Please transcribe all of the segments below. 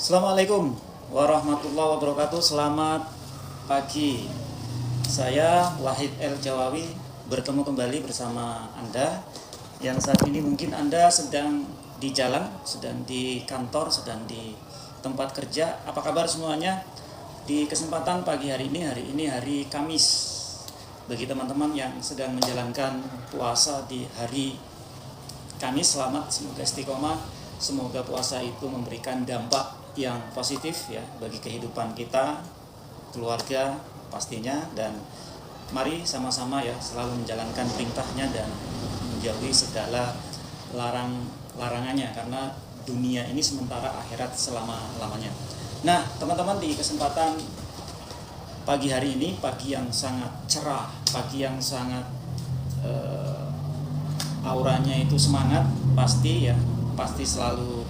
Assalamualaikum warahmatullahi wabarakatuh. Selamat pagi. Saya Wahid El Jawawi bertemu kembali bersama Anda yang saat ini mungkin Anda sedang di jalan, sedang di kantor, sedang di tempat kerja. Apa kabar semuanya? Di kesempatan pagi hari ini hari Kamis. Bagi teman-teman yang sedang menjalankan puasa di hari Kamis, selamat, semoga istiqomah, semoga puasa itu memberikan dampak yang positif ya bagi kehidupan kita, keluarga pastinya, dan mari sama-sama ya selalu menjalankan perintahnya dan menjauhi segala larangannya, karena dunia ini sementara, akhirat selama-lamanya. Nah, teman-teman, di kesempatan pagi hari ini, pagi yang sangat cerah, pagi yang sangat auranya itu semangat, pasti selalu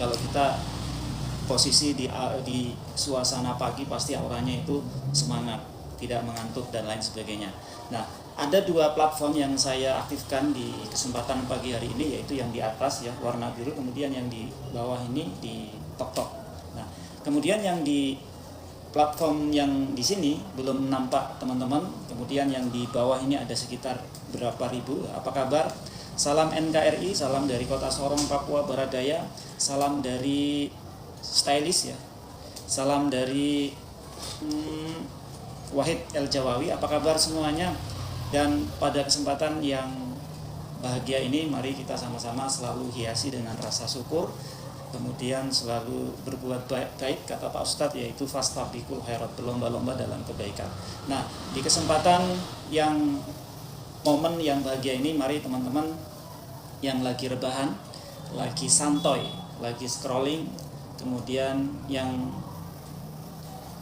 kalau kita posisi di suasana pagi pasti auranya itu semangat, tidak mengantuk dan lain sebagainya. Nah, ada dua platform yang saya aktifkan di kesempatan pagi hari ini, yaitu yang di atas ya warna biru, kemudian yang di bawah ini di TokTok. Nah, kemudian yang di platform yang di sini belum nampak teman-teman, kemudian yang di bawah ini ada sekitar berapa ribu. Apa kabar? Salam NKRI, salam dari Kota Sorong, Papua Barat Daya, salam dari Stylish ya, salam dari Wahid El Jawawi. Apa kabar semuanya? Dan pada kesempatan yang bahagia ini, mari kita sama-sama selalu hiasi dengan rasa syukur, kemudian selalu berbuat baik, kata Pak Ustadz, yaitu fastabiqul khairat, berlomba-lomba dalam kebaikan. Nah, di kesempatan yang momen yang bahagia ini, mari teman-teman yang lagi rebahan, lagi santoy, lagi scrolling, kemudian yang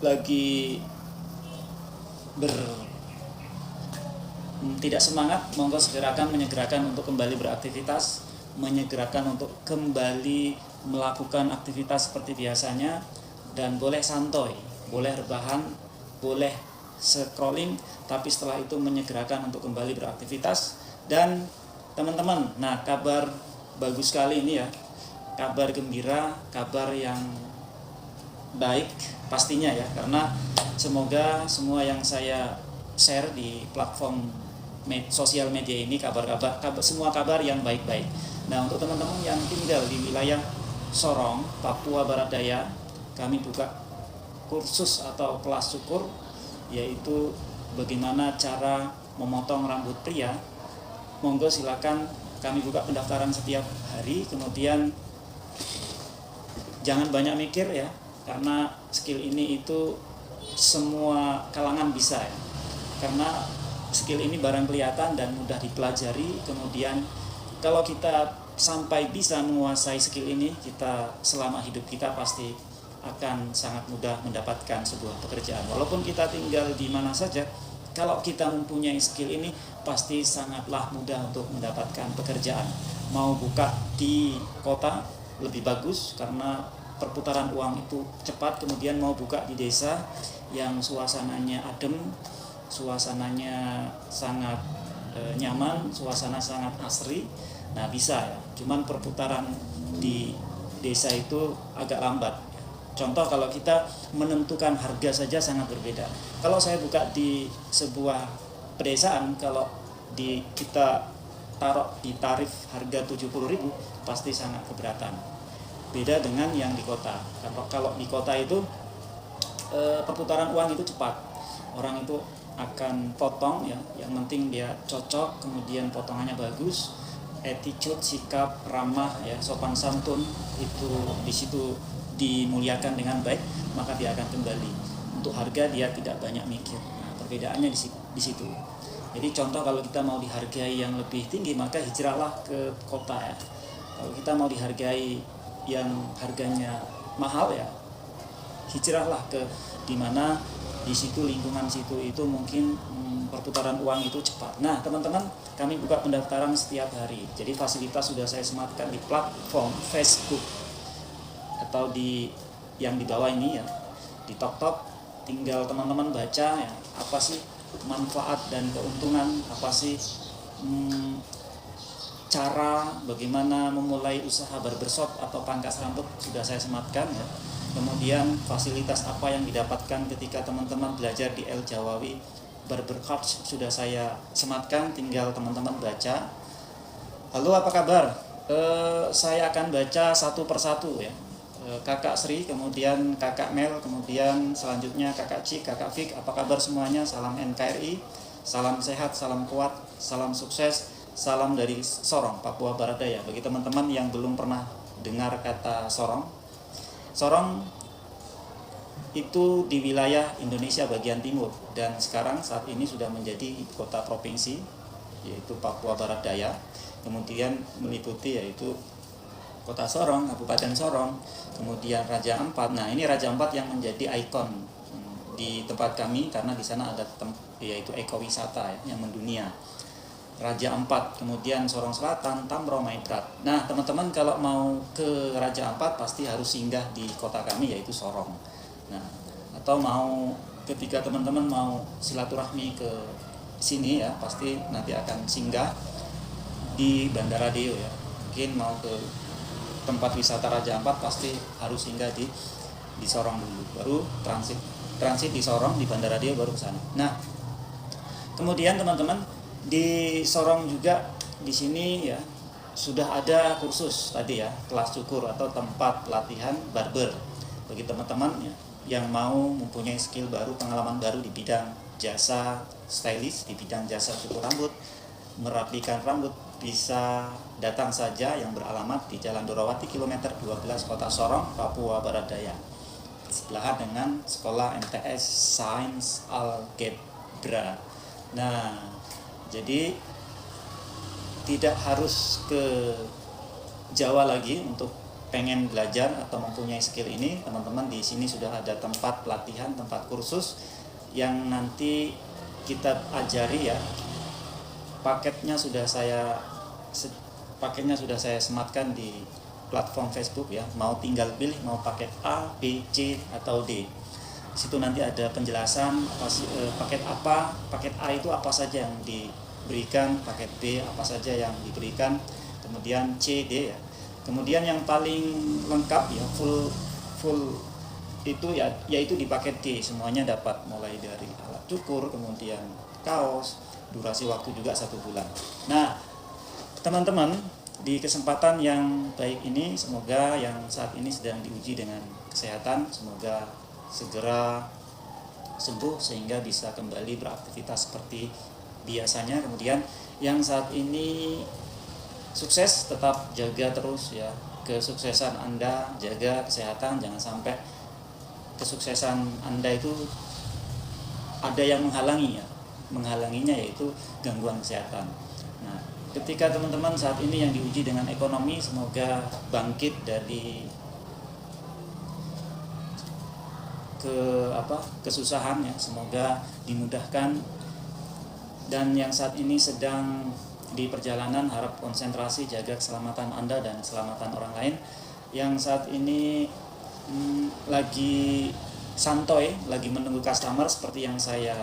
lagi tidak semangat, monggo segerakan menyegerakan untuk kembali beraktivitas, menyegerakan untuk kembali melakukan aktivitas seperti biasanya, dan boleh santoy, boleh rebahan, boleh scrolling, tapi setelah itu menyegerakan untuk kembali beraktivitas. Dan teman-teman, nah, kabar bagus sekali ini ya, kabar gembira, kabar yang baik pastinya ya, karena semoga semua yang saya share di platform sosial media ini semua kabar yang baik-baik. Nah, untuk teman-teman yang tinggal di wilayah Sorong, Papua Barat Daya, kami buka kursus atau kelas syukur, yaitu bagaimana cara memotong rambut pria. Monggo silakan, kami buka pendaftaran setiap hari. Kemudian jangan banyak mikir ya, karena skill ini itu semua kalangan bisa ya, karena skill ini barang kelihatan dan mudah dipelajari. Kemudian kalau kita sampai bisa menguasai skill ini, kita selama hidup kita pasti akan sangat mudah mendapatkan sebuah pekerjaan. Walaupun kita tinggal di mana saja, kalau kita mempunyai skill ini pasti sangatlah mudah untuk mendapatkan pekerjaan. Mau buka di kota lebih bagus karena perputaran uang itu cepat, kemudian mau buka di desa yang suasananya adem, suasananya sangat nyaman, suasana sangat asri, nah bisa ya. Cuman perputaran di desa itu agak lambat. Contoh, kalau kita menentukan harga saja sangat berbeda. Kalau saya buka di sebuah pedesaan, kalau kita taruh di tarif harga 70.000 pasti sangat keberatan. Beda dengan yang di kota. Kalau di kota itu perputaran uang itu cepat. Orang itu akan potong ya, yang penting dia cocok, kemudian potongannya bagus, attitude, sikap ramah ya, sopan santun itu di situ dimuliakan dengan baik, maka dia akan kembali. Untuk harga dia tidak banyak mikir. Nah, perbedaannya di situ. Jadi contoh, kalau kita mau dihargai yang lebih tinggi, maka hijrahlah ke kota ya. Kalau kita mau dihargai yang harganya mahal ya, hijrahlah ke dimana di situ, lingkungan situ itu mungkin perputaran uang itu cepat. Nah, teman-teman, kami buka pendaftaran setiap hari. Jadi fasilitas sudah saya sematkan di platform Facebook atau yang di bawah ini ya, di TokTok. Tinggal teman-teman baca ya, apa sih manfaat dan keuntungan, apa sih cara bagaimana memulai usaha barbershop atau pangkas rambut sudah saya sematkan ya. Kemudian fasilitas apa yang didapatkan ketika teman-teman belajar di El Jawawi Barber Coach sudah saya sematkan, tinggal teman-teman baca. Lalu apa kabar? Saya akan baca satu persatu ya. Kakak Sri, kemudian Kakak Mel, kemudian selanjutnya Kakak Cik, Kakak Fik. Apa kabar semuanya? Salam NKRI, salam sehat, salam kuat, salam sukses, salam dari Sorong, Papua Barat Daya. Bagi teman-teman yang belum pernah dengar kata Sorong, Sorong itu di wilayah Indonesia bagian timur dan sekarang saat ini sudah menjadi kota provinsi, yaitu Papua Barat Daya. Kemudian meliputi yaitu Kota Sorong, Kabupaten Sorong, kemudian Raja Ampat. Nah, ini Raja Ampat yang menjadi ikon di tempat kami karena di sana ada yaitu ekowisata ya, yang mendunia. Raja Ampat, kemudian Sorong Selatan, Tamro, Maibrat. Nah, teman-teman kalau mau ke Raja Ampat pasti harus singgah di kota kami yaitu Sorong. Nah, atau mau ketika teman-teman mau silaturahmi ke sini ya, pasti nanti akan singgah di Bandara Deo ya. Mungkin mau ke tempat wisata Raja Ampat pasti harus singgah di Sorong dulu, baru transit di Sorong, di Bandara Deo baru ke sana. Nah, kemudian teman-teman di Sorong juga di sini ya sudah ada kursus tadi ya, kelas cukur atau tempat pelatihan barber bagi teman-teman ya, yang mau mempunyai skill baru, pengalaman baru di bidang jasa stylist, di bidang jasa cukur rambut, merapikan rambut, bisa datang saja yang beralamat di Jalan Dorawati kilometer 12 Kota Sorong, Papua Barat Daya. Sebelahan dengan Sekolah MTS Sains Algebra. Nah, jadi tidak harus ke Jawa lagi untuk pengen belajar atau mempunyai skill ini. Teman-teman di sini sudah ada tempat pelatihan, tempat kursus yang nanti kita ajari ya. Paketnya sudah saya sematkan di platform Facebook ya. Mau tinggal pilih mau paket A, B, C atau D. Di situ nanti ada penjelasan paket apa, paket A itu apa saja yang diberikan, paket B apa saja yang diberikan, kemudian C, D ya. Kemudian yang paling lengkap ya full itu ya yaitu di paket D, semuanya dapat mulai dari alat cukur, kemudian kaos, durasi waktu juga 1 bulan. Nah, teman-teman di kesempatan yang baik ini semoga yang saat ini sedang diuji dengan kesehatan semoga segera sembuh sehingga bisa kembali beraktivitas seperti biasanya. Kemudian yang saat ini sukses tetap jaga terus ya kesuksesan Anda, jaga kesehatan, jangan sampai kesuksesan Anda itu ada yang menghalangi ya. Menghalanginya yaitu gangguan kesehatan. Nah, ketika teman-teman saat ini yang diuji dengan ekonomi semoga bangkit dari kesusahan ya, semoga dimudahkan. Dan yang saat ini sedang di perjalanan harap konsentrasi jaga keselamatan Anda dan keselamatan orang lain. Yang saat ini lagi santai, lagi menunggu customer seperti yang saya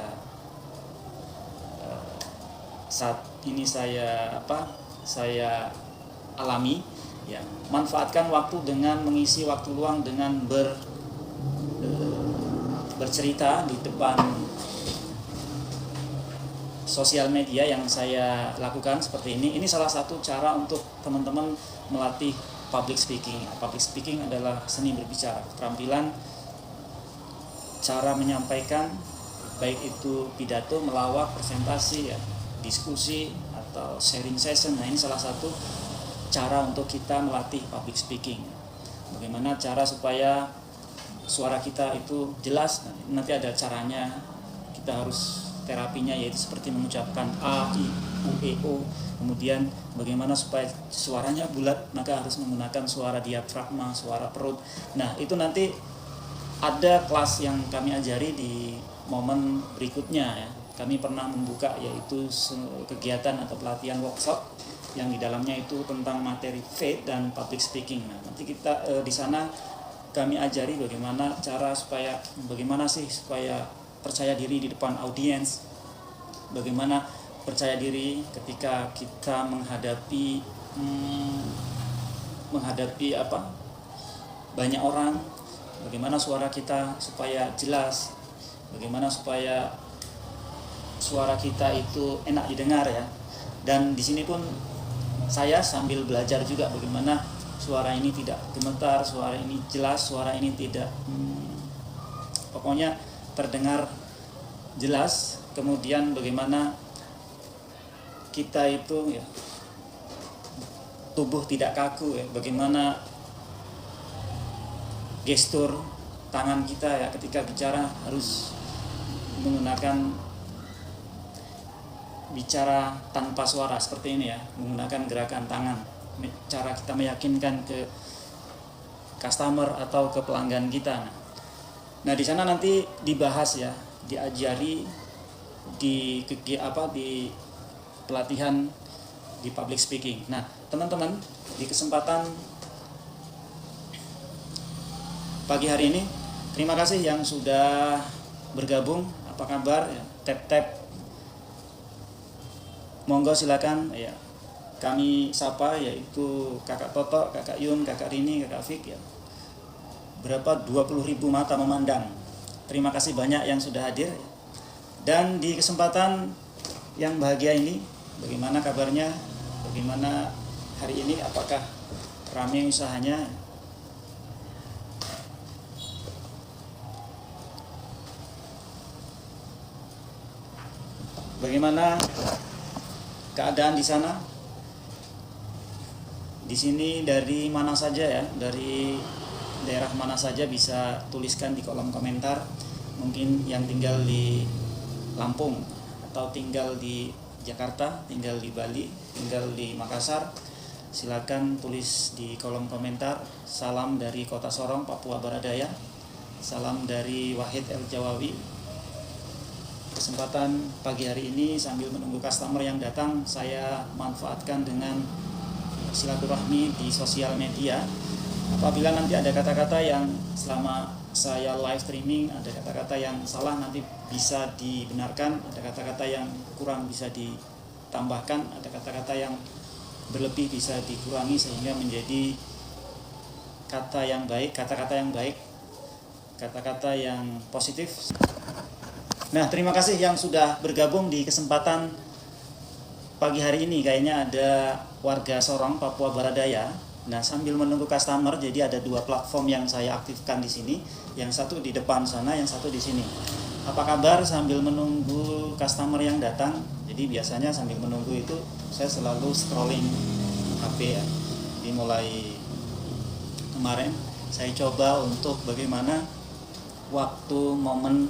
saat ini saya alami ya. Manfaatkan waktu dengan mengisi waktu luang dengan bercerita di depan sosial media yang saya lakukan seperti ini. Ini salah satu cara untuk teman-teman melatih public speaking. Public speaking adalah seni berbicara, keterampilan cara menyampaikan baik itu pidato, melawak, presentasi ya, diskusi atau sharing session. Nah, ini salah satu cara untuk kita melatih public speaking. Bagaimana cara supaya suara kita itu jelas. Nah, nanti ada caranya, kita harus terapinya yaitu seperti mengucapkan A, I, U, E, O. Kemudian bagaimana supaya suaranya bulat, maka harus menggunakan suara diafragma, suara perut. Nah, itu nanti ada kelas yang kami ajari di momen berikutnya ya. Kami pernah membuka yaitu kegiatan atau pelatihan workshop yang di dalamnya itu tentang materi faith dan public speaking. Nah, nanti kita di sana kami ajari bagaimana sih supaya percaya diri di depan audiens, bagaimana percaya diri ketika kita menghadapi banyak orang, bagaimana suara kita supaya jelas, bagaimana supaya suara kita itu enak didengar ya. Dan di sini pun saya sambil belajar juga bagaimana suara ini tidak gemetar, suara ini jelas, suara ini tidak pokoknya terdengar jelas. Kemudian bagaimana kita itu ya tubuh tidak kaku ya, bagaimana gestur tangan kita ya ketika bicara harus menggunakan bicara tanpa suara seperti ini ya, menggunakan gerakan tangan, cara kita meyakinkan ke customer atau ke pelanggan kita. Nah di sana nanti dibahas ya, diajari di pelatihan di public speaking. Nah, teman-teman, di kesempatan pagi hari ini, terima kasih yang sudah bergabung. Apa kabar? Ya, tap-tap. Monggo silakan ya. Kami sapa yaitu Kakak Toto, Kakak Yun, Kakak Rini, Kakak Fik ya. Berapa 20.000 mata memandang. Terima kasih banyak yang sudah hadir. Dan di kesempatan yang bahagia ini, bagaimana kabarnya? Bagaimana hari ini? Apakah ramai usahanya? Bagaimana keadaan di sana? Di sini dari mana saja ya? Dari daerah mana saja bisa tuliskan di kolom komentar. Mungkin yang tinggal di Lampung atau tinggal di Jakarta, tinggal di Bali, tinggal di Makassar, silakan tulis di kolom komentar. Salam dari Kota Sorong, Papua Baradaya. Salam dari Wahid El Jawawi. Kesempatan pagi hari ini sambil menunggu customer yang datang, saya manfaatkan dengan silaturahmi di sosial media. Apabila nanti ada kata-kata yang selama saya live streaming, ada kata-kata yang salah nanti bisa dibenarkan, ada kata-kata yang kurang bisa ditambahkan, ada kata-kata yang berlebih bisa dikurangi sehingga menjadi kata yang baik, kata-kata yang baik, kata-kata yang positif. Nah, terima kasih yang sudah bergabung di kesempatan pagi hari ini. Kayaknya ada warga Sorong, Papua Baradaya. Nah, sambil menunggu customer, jadi ada dua platform yang saya aktifkan di sini. Yang satu di depan sana, yang satu di sini. Apa kabar sambil menunggu customer yang datang? Jadi biasanya sambil menunggu itu saya selalu scrolling HP ya. Jadi mulai kemarin saya coba untuk bagaimana waktu momen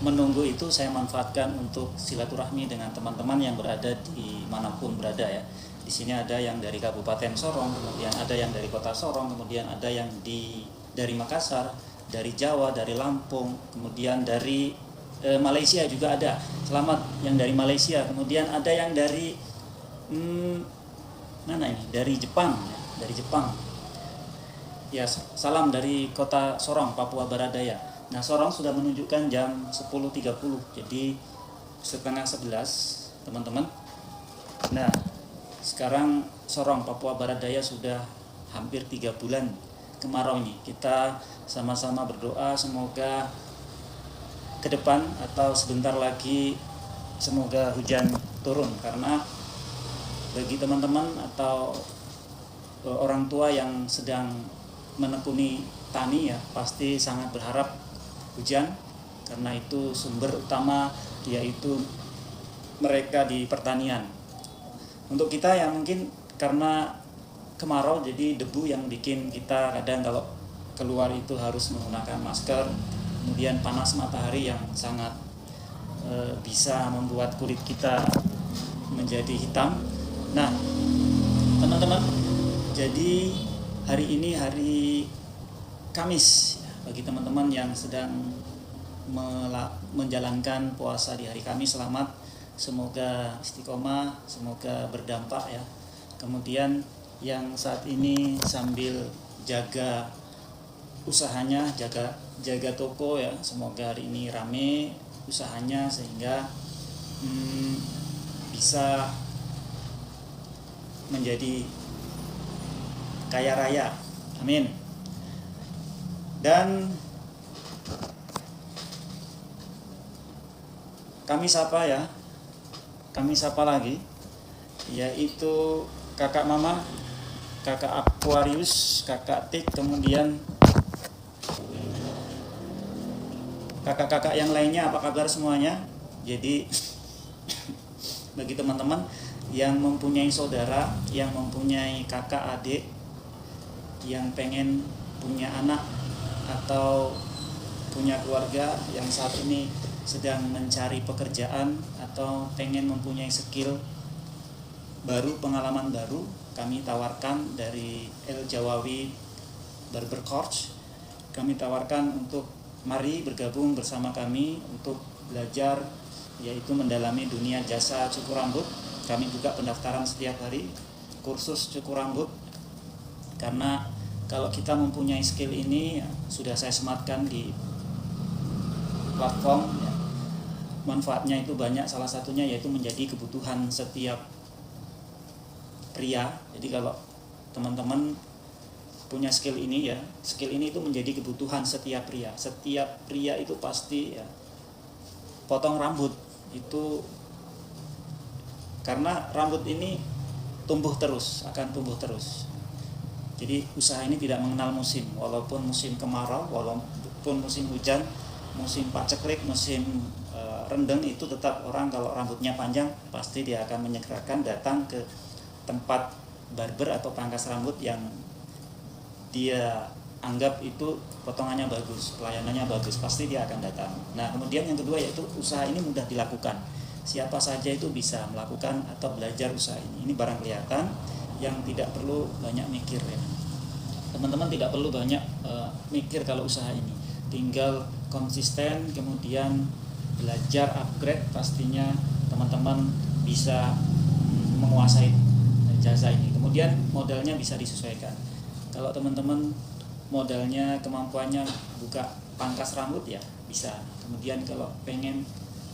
menunggu itu saya manfaatkan untuk silaturahmi dengan teman-teman yang berada di manapun berada ya. Di sini ada yang dari Kabupaten Sorong, kemudian ada yang dari Kota Sorong, kemudian ada yang dari Makassar, dari Jawa, dari Lampung, kemudian dari Malaysia juga ada. Selamat yang dari Malaysia, kemudian ada yang dari mana ini? Dari Jepang, ya. Dari Jepang. Ya, salam dari Kota Sorong, Papua Baradaya. Nah, Sorong sudah menunjukkan jam 10.30, jadi setengah 11, teman-teman. Nah, sekarang Sorong, Papua Baradaya sudah hampir 3 bulan kemarau ini. Kita sama-sama berdoa semoga ke depan atau sebentar lagi semoga hujan turun, karena bagi teman-teman atau orang tua yang sedang menekuni tani ya pasti sangat berharap hujan, karena itu sumber utama yaitu mereka di pertanian. Untuk kita yang mungkin karena kemarau jadi debu yang bikin kita kadang kalau keluar itu harus menggunakan masker, kemudian panas matahari yang sangat bisa membuat kulit kita menjadi hitam. Nah, teman-teman, jadi hari ini hari Kamis bagi teman-teman yang sedang menjalankan puasa di hari Kamis, selamat, semoga istiqomah, semoga berdampak ya. Kemudian yang saat ini sambil jaga usahanya, jaga toko ya, semoga hari ini rame usahanya sehingga bisa menjadi kaya raya. Amin. Dan kami sapa lagi, yaitu kakak Mama, kakak Aquarius, kakak Tik, kemudian kakak-kakak yang lainnya. Apa kabar semuanya? Jadi bagi teman-teman yang mempunyai saudara, yang mempunyai kakak adik, yang pengen punya anak atau punya keluarga yang saat ini sedang mencari pekerjaan atau pengen mempunyai skill baru, pengalaman baru, kami tawarkan dari El Jawawi Barber Coach. Kami tawarkan untuk mari bergabung bersama kami untuk belajar, yaitu mendalami dunia jasa cukur rambut. Kami buka pendaftaran setiap hari, kursus cukur rambut. Karena kalau kita mempunyai skill ini, sudah saya sematkan di platform, manfaatnya itu banyak. Salah satunya yaitu menjadi kebutuhan setiap pria. Jadi kalau teman-teman punya skill ini skill ini itu menjadi kebutuhan setiap pria. Setiap pria itu pasti potong rambut itu, karena rambut ini akan tumbuh terus. Jadi usaha ini tidak mengenal musim, walaupun musim kemarau, walaupun musim hujan, musim paceklik, musim rendeng, itu tetap orang kalau rambutnya panjang pasti dia akan menyegerakan datang ke tempat barber atau pangkas rambut yang dia anggap itu potongannya bagus, pelayanannya bagus, pasti dia akan datang. Nah, kemudian yang kedua yaitu usaha ini mudah dilakukan. Siapa saja itu bisa melakukan atau belajar usaha ini. Ini barang kelihatan yang tidak perlu banyak mikir ya. Teman-teman tidak perlu banyak mikir kalau usaha ini. Tinggal konsisten, kemudian belajar, upgrade, pastinya teman-teman bisa menguasai jasa ini. Kemudian modalnya bisa disesuaikan. Kalau teman-teman modalnya, kemampuannya buka pangkas rambut ya bisa. Kemudian kalau pengen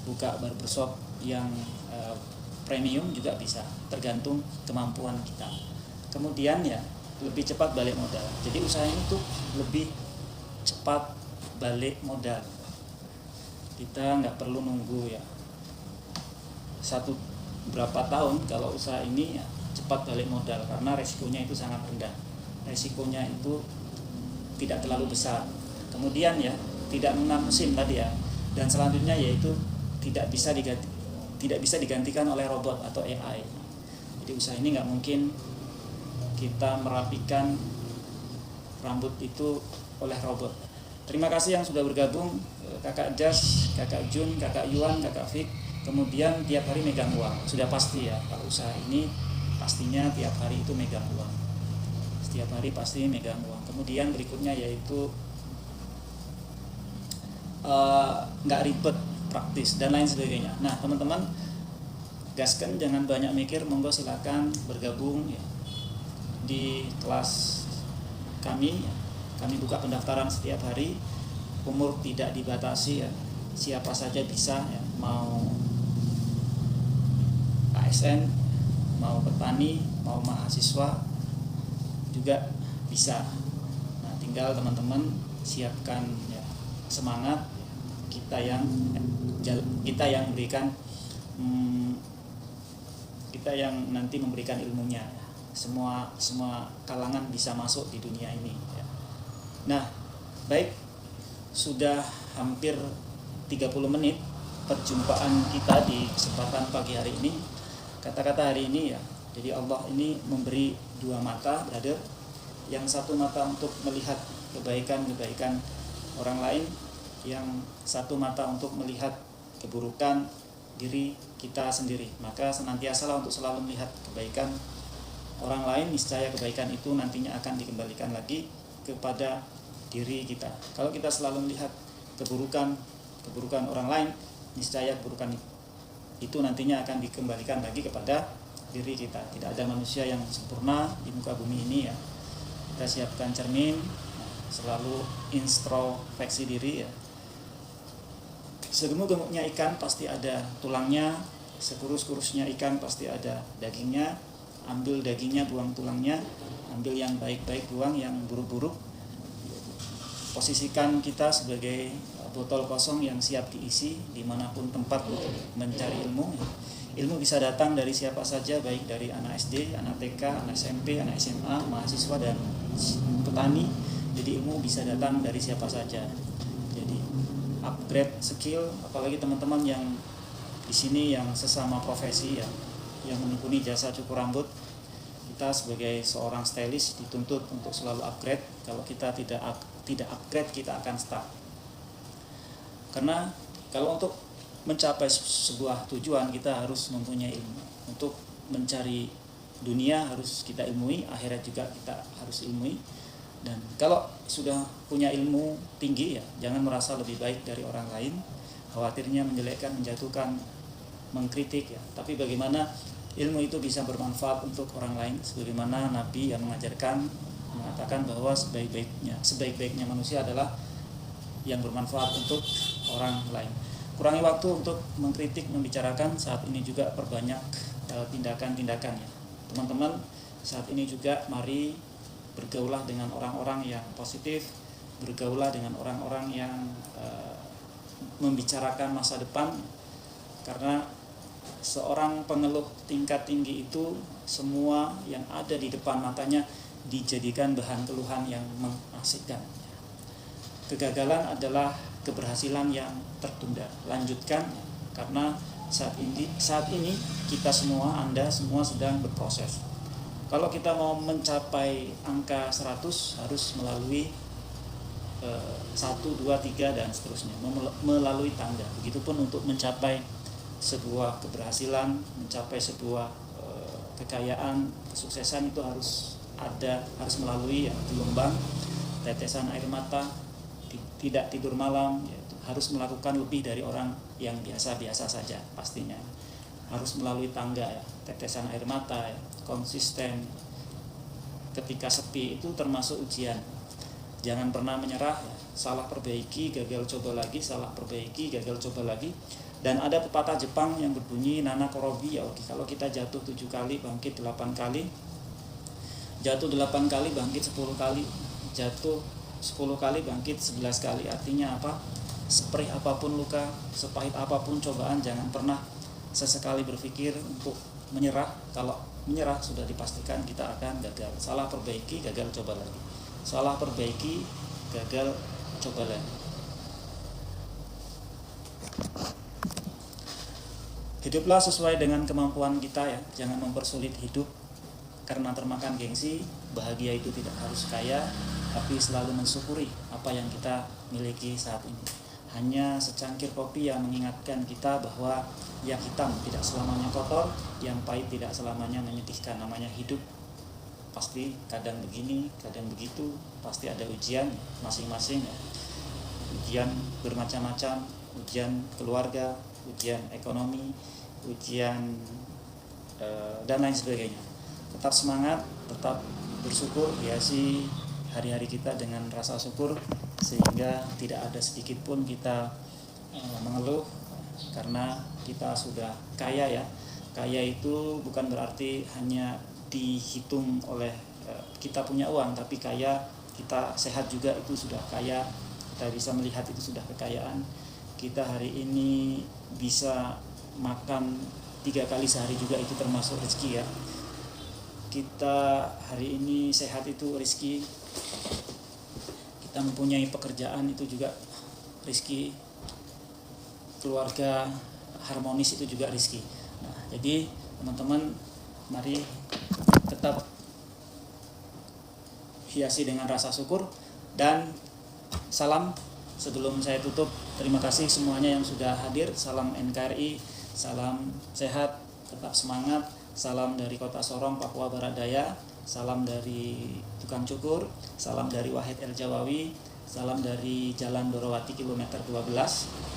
buka barbershop yang premium juga bisa, tergantung kemampuan kita. Kemudian ya lebih cepat balik modal. Jadi usaha ini tuh lebih cepat balik modal. Kita nggak perlu nunggu ya berapa tahun kalau usaha ini ya cepat balik modal, karena resikonya itu sangat rendah. Resikonya itu tidak terlalu besar. Kemudian ya tidak mengenal musim tadi ya. Dan selanjutnya yaitu tidak bisa digantikan oleh robot atau AI. Jadi usaha ini nggak mungkin kita merapikan rambut itu oleh robot. Terima kasih yang sudah bergabung, Kakak Jas, Kakak Jun, Kakak Yuan, Kakak Fik. Kemudian tiap hari megang uang, sudah pasti ya. Kalau usaha ini pastinya tiap hari itu megang uang. Setiap hari pasti megang uang. Kemudian berikutnya yaitu nggak ribet, praktis dan lain sebagainya. Nah teman-teman gaskan, jangan banyak mikir, monggo silakan bergabung ya di kelas kami. Kami buka pendaftaran setiap hari, umur tidak dibatasi ya, siapa saja bisa ya, mau ASN, mau petani, mau mahasiswa juga bisa. Nah tinggal teman-teman siapkan ya, semangat, kita yang berikan, kita yang nanti memberikan ilmunya. Semua kalangan bisa masuk di dunia ini ya. Nah baik, sudah hampir 30 menit perjumpaan kita di kesempatan pagi hari ini. Kata-kata hari ini ya, jadi Allah ini memberi dua mata, brother. Yang satu mata untuk melihat kebaikan-kebaikan orang lain, yang satu mata untuk melihat keburukan diri kita sendiri. Maka senantiasalah untuk selalu melihat kebaikan orang lain, niscaya kebaikan itu nantinya akan dikembalikan lagi kepada diri kita. Kalau kita selalu melihat keburukan orang lain, niscaya keburukan itu nantinya akan dikembalikan lagi kepada diri kita. Tidak ada manusia yang sempurna di muka bumi ini ya. Kita siapkan cermin, selalu introspeksi diri ya. Segemuk-gemuknya ikan pasti ada tulangnya, Sekurus-kurusnya ikan pasti ada dagingnya. Ambil dagingnya, buang tulangnya. Ambil yang baik-baik, buang yang buruk-buruk. Posisikan kita sebagai botol kosong yang siap diisi dimanapun tempat untuk mencari ilmu. Ilmu bisa datang dari siapa saja, baik dari anak SD, anak TK, anak SMP, anak SMA, mahasiswa, dan petani. Jadi ilmu bisa datang dari siapa saja. Jadi upgrade skill, apalagi teman-teman yang di sini yang sesama profesi ya, yang menekuni jasa cukur rambut. Kita sebagai seorang stylist dituntut untuk selalu upgrade. Kalau kita tidak upgrade, kita akan stuck. Karena kalau untuk mencapai sebuah tujuan, kita harus mempunyai ilmu. Untuk mencari dunia harus kita ilmui, akhirat juga kita harus ilmui. Dan kalau sudah punya ilmu tinggi ya, jangan merasa lebih baik dari orang lain, khawatirnya menjelekkan, menjatuhkan, mengkritik ya. Tapi bagaimana ilmu itu bisa bermanfaat untuk orang lain, sebagaimana Nabi yang mengajarkan, mengatakan bahwa sebaik-baiknya manusia adalah yang bermanfaat untuk orang lain. Kurangi waktu untuk mengkritik, membicarakan. Saat ini juga perbanyak tindakan-tindakan ya. Teman-teman, saat ini juga mari bergaulah dengan orang-orang yang positif, bergaulah dengan orang-orang yang membicarakan masa depan. Karena seorang pengeluh tingkat tinggi itu semua yang ada di depan matanya dijadikan bahan keluhan yang mengasyikkan. Kegagalan adalah keberhasilan yang tertunda. Lanjutkan, karena saat ini kita semua, Anda semua sedang berproses. Kalau kita mau mencapai angka 100 harus melalui 1, 2, 3 dan seterusnya, melalui tangga. Begitupun untuk mencapai sebuah keberhasilan, mencapai sebuah kekayaan, kesuksesan itu harus melalui gelombang, tetesan air mata, tidak tidur malam, yaitu harus melakukan lebih dari orang yang biasa-biasa saja pastinya. Harus melalui tangga ya, tetesan air mata ya, konsisten. Ketika sepi itu termasuk ujian. Jangan pernah menyerah ya. Salah perbaiki, gagal coba lagi, salah perbaiki, gagal coba lagi. Dan ada pepatah Jepang yang berbunyi nana korobi ya, oke, kalau kita jatuh 7 kali, bangkit 8 kali. Jatuh 8 kali, bangkit 10 kali. Jatuh 10 kali, bangkit 11 kali. Artinya apa? Seperih apapun luka, sepahit apapun cobaan, jangan pernah sesekali berpikir untuk menyerah. Kalau menyerah sudah dipastikan kita akan gagal. Salah perbaiki, gagal coba lagi. Salah perbaiki, gagal coba lagi. Hiduplah sesuai dengan kemampuan kita ya. Jangan mempersulit hidup karena termakan gengsi. Bahagia itu tidak harus kaya, tapi selalu mensyukuri apa yang kita miliki saat ini. Hanya secangkir kopi yang mengingatkan kita bahwa yang hitam tidak selamanya kotor, yang pahit tidak selamanya menyedihkan. Namanya hidup, pasti kadang begini, kadang begitu, pasti ada ujian masing-masing ya. Ujian bermacam-macam, ujian keluarga, ujian ekonomi, ujian dan lain sebagainya. Tetap semangat, tetap bersyukur, hiasi hari-hari kita dengan rasa syukur, sehingga tidak ada sedikit pun kita mengeluh karena kita sudah kaya ya. Kaya itu bukan berarti hanya dihitung oleh kita punya uang, tapi kaya kita sehat juga itu sudah kaya. Kita bisa melihat itu sudah kekayaan. Kita hari ini bisa makan 3 kali sehari juga itu termasuk rezeki ya. Kita hari ini sehat itu rezeki. Kita mempunyai pekerjaan itu juga rezeki. Keluarga harmonis itu juga rezeki. Nah, jadi teman-teman, mari tetap hiasi dengan rasa syukur. Dan salam sebelum saya tutup, terima kasih semuanya yang sudah hadir. Salam NKRI, salam sehat, tetap semangat. Salam dari Kota Sorong, Papua Barat Daya. Salam dari tukang cukur. Salam dari Wahid El Jawawi. Salam dari Jalan Dorowati kilometer 12.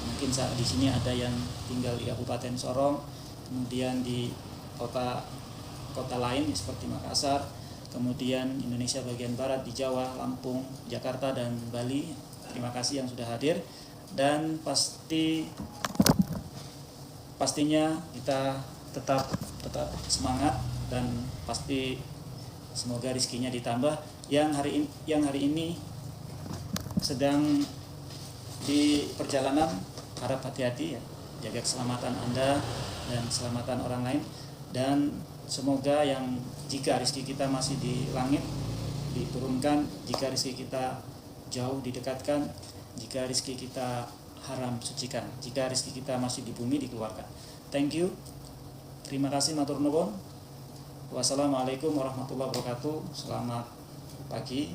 Mungkin saat di sini ada yang tinggal di Kabupaten Sorong, kemudian di kota lain seperti Makassar, kemudian Indonesia bagian barat di Jawa, Lampung, Jakarta, dan Bali. Terima kasih yang sudah hadir. Dan pastinya kita tetap semangat, dan pasti semoga rezekinya ditambah. Yang hari ini sedang di perjalanan, harap hati-hati ya, jaga keselamatan Anda dan keselamatan orang lain. Dan semoga yang jika rezeki kita masih di langit diturunkan, jika rezeki kita jauh didekatkan, jika rezeki kita haram sucikan, jika rezeki kita masih di bumi dikeluarkan. Thank you. Terima kasih, matur nuwun. Wassalamualaikum warahmatullahi wabarakatuh. Selamat pagi.